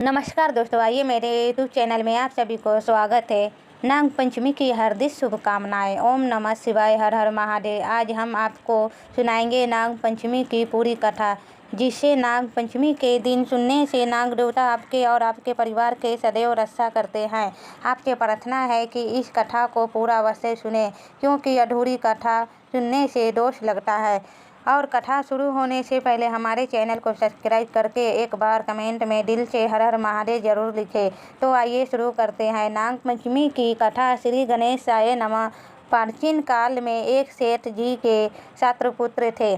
नमस्कार दोस्तों, आइए मेरे यूट्यूब चैनल में आप सभी को स्वागत है। नाग पंचमी की हार्दिक शुभकामनाएं। ओम नमः शिवाय, हर हर महादेव। आज हम आपको सुनाएंगे नाग पंचमी की पूरी कथा, जिसे नाग पंचमी के दिन सुनने से नाग देवता आपके और आपके परिवार के सदैव रक्षा करते हैं। आपसे प्रार्थना है कि इस कथा को पूरा अवश्य सुने, क्योंकि अधूरी कथा सुनने से दोष लगता है। और कथा शुरू होने से पहले हमारे चैनल को सब्सक्राइब करके एक बार कमेंट में दिल से हर हर महादेव जरूर लिखें। तो आइए शुरू करते हैं। नाग पंचमी की कथा। श्री गणेशाय नमः। प्राचीन काल में एक सेठ जी के 7 पुत्र थे।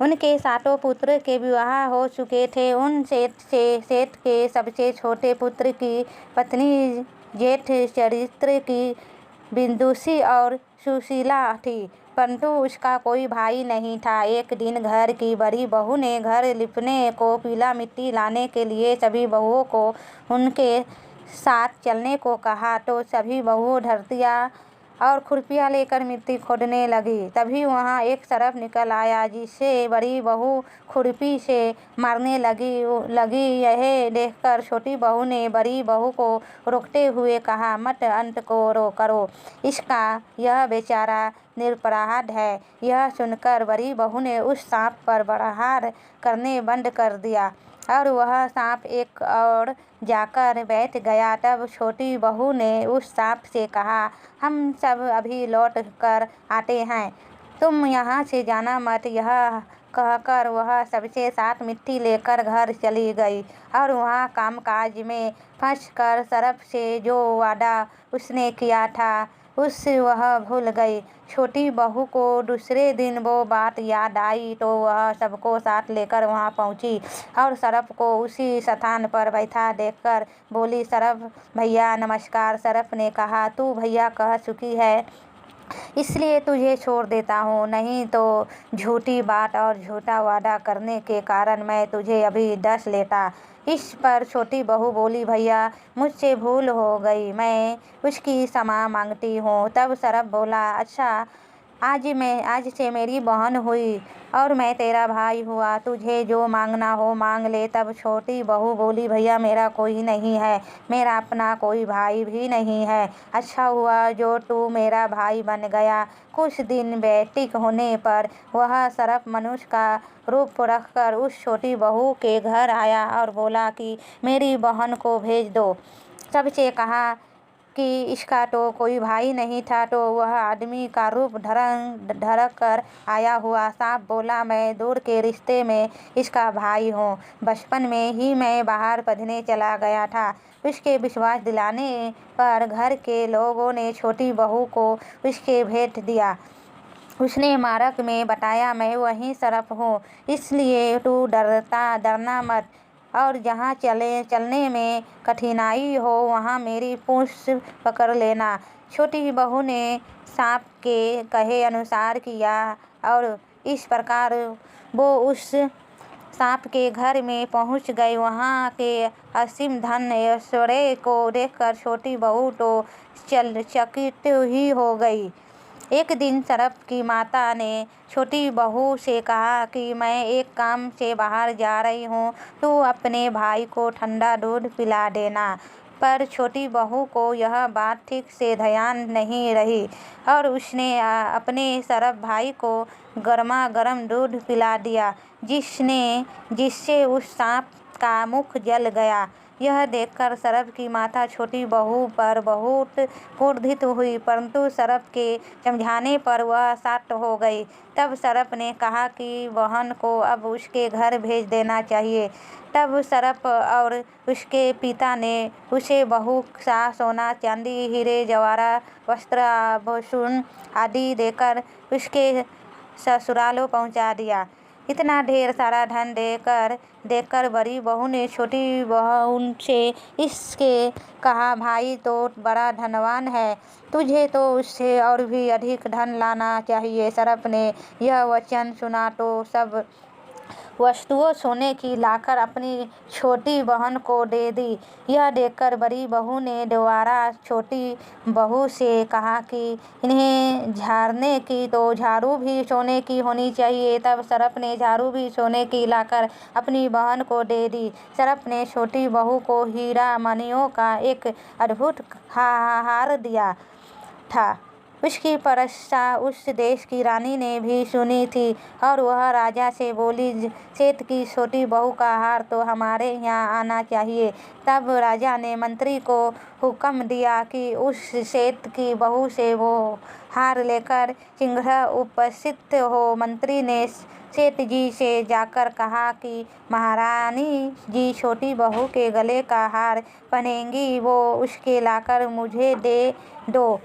उनके 7 पुत्र के विवाह हो चुके थे। उन सेठ के सबसे छोटे पुत्र की पत्नी जेठ चरित्र की बिंदुसी और सुशीला थी, परंतु उसका कोई भाई नहीं था। एक दिन घर की बड़ी बहू ने घर लिपने को पीला मिट्टी लाने के लिए सभी बहुओं को उनके साथ चलने को कहा, तो सभी बहुओं धरतिया और खुरपियाँ लेकर मिट्टी खोदने लगी। तभी वहाँ एक सर्प निकल आया, जिसे बड़ी बहू खुरपी से मारने लगी। यह देखकर छोटी बहू ने बड़ी बहू को रोकते हुए कहा, मत अंत को करो, इसका यह बेचारा निरपराध है। यह सुनकर बड़ी बहू ने उस सांप पर प्रहार करने बंद कर दिया और वह सांप एक और जाकर बैठ गया। तब छोटी बहू ने उस सांप से कहा, हम सब अभी लौट कर आते हैं, तुम यहाँ से जाना मत। यह कहकर वह सबसे साथ मिट्टी लेकर घर चली गई और वहाँ कामकाज में फंसकर सर्प से जो वादा उसने किया था वह भूल गई। छोटी बहू को दूसरे दिन वो बात याद आई, तो वह सबको साथ लेकर वहाँ पहुँची और सर्प को उसी स्थान पर बैठा देखकर बोली, सर्प भैया नमस्कार। सर्प ने कहा, तू भैया कह चुकी है, इसलिए तुझे छोड़ देता हूँ, नहीं तो झूठी बात और झूठा वादा करने के कारण मैं तुझे अभी डस लेता। इस पर छोटी बहू बोली, भैया मुझसे भूल हो गई, मैं उसकी क्षमा मांगती हूँ। तब सर्प बोला, अच्छा आज से मेरी बहन हुई और मैं तेरा भाई हुआ, तुझे जो मांगना हो मांग ले। तब छोटी बहू बोली, भैया मेरा कोई नहीं है, मेरा अपना कोई भाई भी नहीं है। अच्छा हुआ जो तू मेरा भाई बन गया। कुछ दिन व्यतीत होने पर वह सर्प मनुष्य का रूप रखकर उस छोटी बहू के घर आया और बोला कि मेरी बहन को भेज दो। सबसे कहा कि इसका तो कोई भाई नहीं था, तो वह आदमी का रूप धरक कर आया हुआ सांप बोला, मैं दूर के रिश्ते में इसका भाई हूँ। बचपन में ही मैं बाहर पढ़ने चला गया था। उसके विश्वास दिलाने पर घर के लोगों ने छोटी बहू को उसके भेज दिया। उसने मारक में बताया, मैं वही सर्प हूँ, इसलिए तू डरना मत और जहाँ चलने में कठिनाई हो वहाँ मेरी पूंछ पकड़ लेना। छोटी बहू ने सांप के कहे अनुसार किया और इस प्रकार वो उस सांप के घर में पहुँच गई। वहाँ के असीम धन ऐश्वर्य को देखकर छोटी बहू तो चकित ही हो गई। एक दिन सर्प की माता ने छोटी बहू से कहा कि मैं एक काम से बाहर जा रही हूँ, तू अपने भाई को ठंडा दूध पिला देना। पर छोटी बहू को यह बात ठीक से ध्यान नहीं रही और उसने अपने सर्प भाई को गर्मा गर्म दूध पिला दिया, जिससे उस सांप का मुख जल गया। यह देखकर सर्प की माता छोटी बहू पर बहुत क्रोधित हुई, परंतु सर्प के समझाने पर वह शांत हो गई। तब सर्प ने कहा कि बहन को अब उसके घर भेज देना चाहिए। तब सर्प और उसके पिता ने उसे बहुत सा सोना, चांदी, हीरे जवाहरात, वस्त्र, आभूषण आदि देकर उसके ससुराल पहुंचा दिया। इतना ढेर सारा धन देकर बड़ी बहू ने छोटी बहू से इसके कहा, भाई तो बड़ा धनवान है, तुझे तो उससे और भी अधिक धन लाना चाहिए। सर्प ने यह वचन सुना तो सब वस्तुओं सोने की लाकर अपनी छोटी बहन को दे दी। यह देखकर बड़ी बहू ने दोबारा छोटी बहू से कहा कि इन्हें झाड़ने की तो झाड़ू भी सोने की होनी चाहिए। तब सरफ ने झाड़ू भी सोने की लाकर अपनी बहन को दे दी। सरफ ने छोटी बहू को हीरा मणियों का एक अद्भुत हार दिया था। उसकी प्रशंसा उस देश की रानी ने भी सुनी थी और वह राजा से बोली, सेठ की छोटी बहू का हार तो हमारे यहाँ आना चाहिए। तब राजा ने मंत्री को हुक्म दिया कि उस सेठ की बहू से वो हार लेकर शीघ्र उपस्थित हो। मंत्री ने सेठ जी से जाकर कहा कि महारानी जी छोटी बहू के गले का हार पहनेंगी, वो उसके लाकर मुझे दे दो।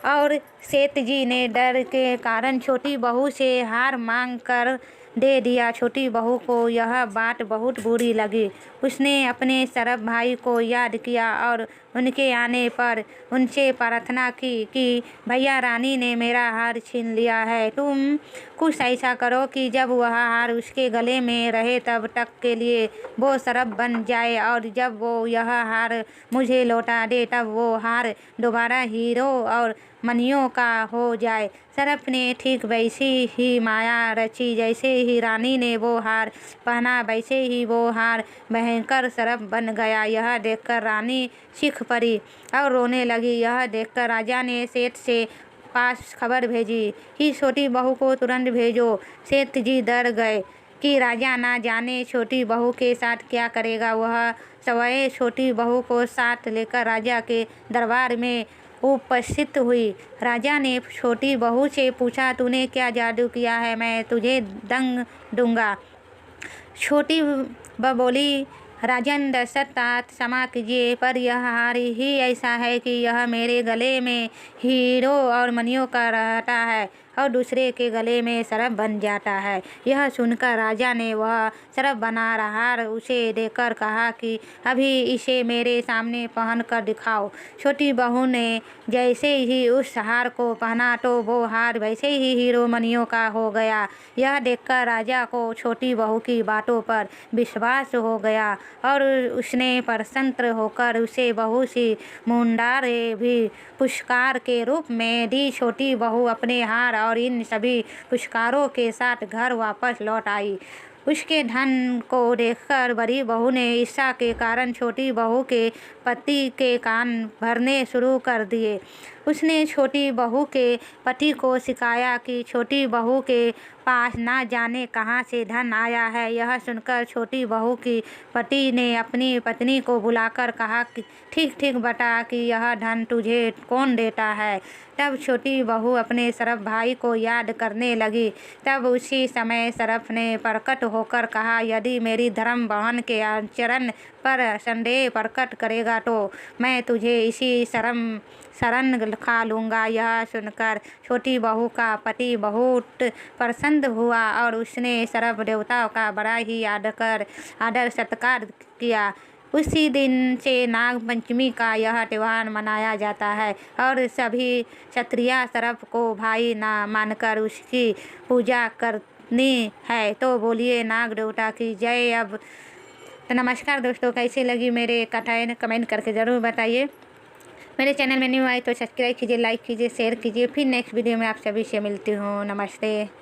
और सेठ जी ने डर के कारण छोटी बहू से हार मांग कर दे दिया। छोटी बहू को यह बात बहुत बुरी लगी। उसने अपने सरफ भाई को याद किया और उनके आने पर उनसे प्रार्थना की कि भैया, रानी ने मेरा हार छीन लिया है। तुम कुछ ऐसा करो कि जब वह हार उसके गले में रहे तब तक के लिए वो सरफ बन जाए, और जब वो यह हार मुझे लौटा दे तब वो हार दोबारा हीरो और मणियों का हो जाए। सरफ ने ठीक वैसी ही माया रची। जैसे ही रानी ने वो हार पहना वैसे ही वो हार भयंकर सरफ बन गया। यह देखकर रानी चीख पड़ी और रोने लगी। यह देखकर राजा ने सेठ से पास खबर भेजी कि छोटी बहू को तुरंत भेजो। सेठ जी डर गए कि राजा ना जाने छोटी बहू के साथ क्या करेगा। वह स्वयं छोटी बहू को साथ लेकर राजा के दरबार में उपस्थित हुई। राजा ने छोटी बहू से पूछा, तूने क्या जादू किया है, मैं तुझे दंग दूंगा। छोटी बहू बोली, राजन दशरथ, क्षमा कीजिए, पर यह हार ही ऐसा है कि यह मेरे गले में हीरो और मणियों का रहता है और दूसरे के गले में सरफ बन जाता है। यह सुनकर राजा ने वह सरफ बना हार उसे देकर कहा कि अभी इसे मेरे सामने पहन कर दिखाओ। छोटी बहू ने जैसे ही उस हार को पहना तो वो हार वैसे ही हीरो मणियों का हो गया। यह देखकर राजा को छोटी बहू की बातों पर विश्वास हो गया और उसने प्रसन्न होकर उसे बहुत सी मुंडारें भी पुरस्कार के रूप में दी। छोटी बहू अपने हार और इन सभी पुरस्कारों के साथ घर वापस लौट आई। उसके धन को देखकर बड़ी बहू ने ईर्ष्या के कारण छोटी बहू के पति के कान भरने शुरू कर दिए। उसने छोटी बहू के पति को सिखाया कि छोटी बहू के पास ना जाने कहाँ से धन आया है। यह सुनकर छोटी बहू की पति ने अपनी पत्नी को बुलाकर कहा कि ठीक ठीक बता कि यह धन तुझे कौन देता है। तब छोटी बहू अपने सरफ भाई को याद करने लगी। तब उसी समय सरफ ने प्रकट होकर कहा, यदि मेरी धर्म बहन के आचरण पर संदेह प्रकट करेगा तो मैं तुझे इसी शरण खा लूँगा। यह सुनकर छोटी बहू का पति बहुत प्रसन्न हुआ और उसने सरफ देवताओं का बड़ा ही आदर सत्कार किया। उसी दिन से नाग पंचमी का यह त्यौहार मनाया जाता है और सभी क्षत्रिय सरफ को भाई ना मानकर उसकी पूजा करनी है। तो बोलिए नाग देवता की जय। अब तो नमस्कार दोस्तों, कैसी लगी मेरे कथाएं कमेंट करके ज़रूर बताइए। मेरे चैनल में न्यू आए तो सब्सक्राइब कीजिए, लाइक कीजिए, शेयर कीजिए। फिर नेक्स्ट वीडियो में आप सभी से मिलती हूँ। नमस्ते।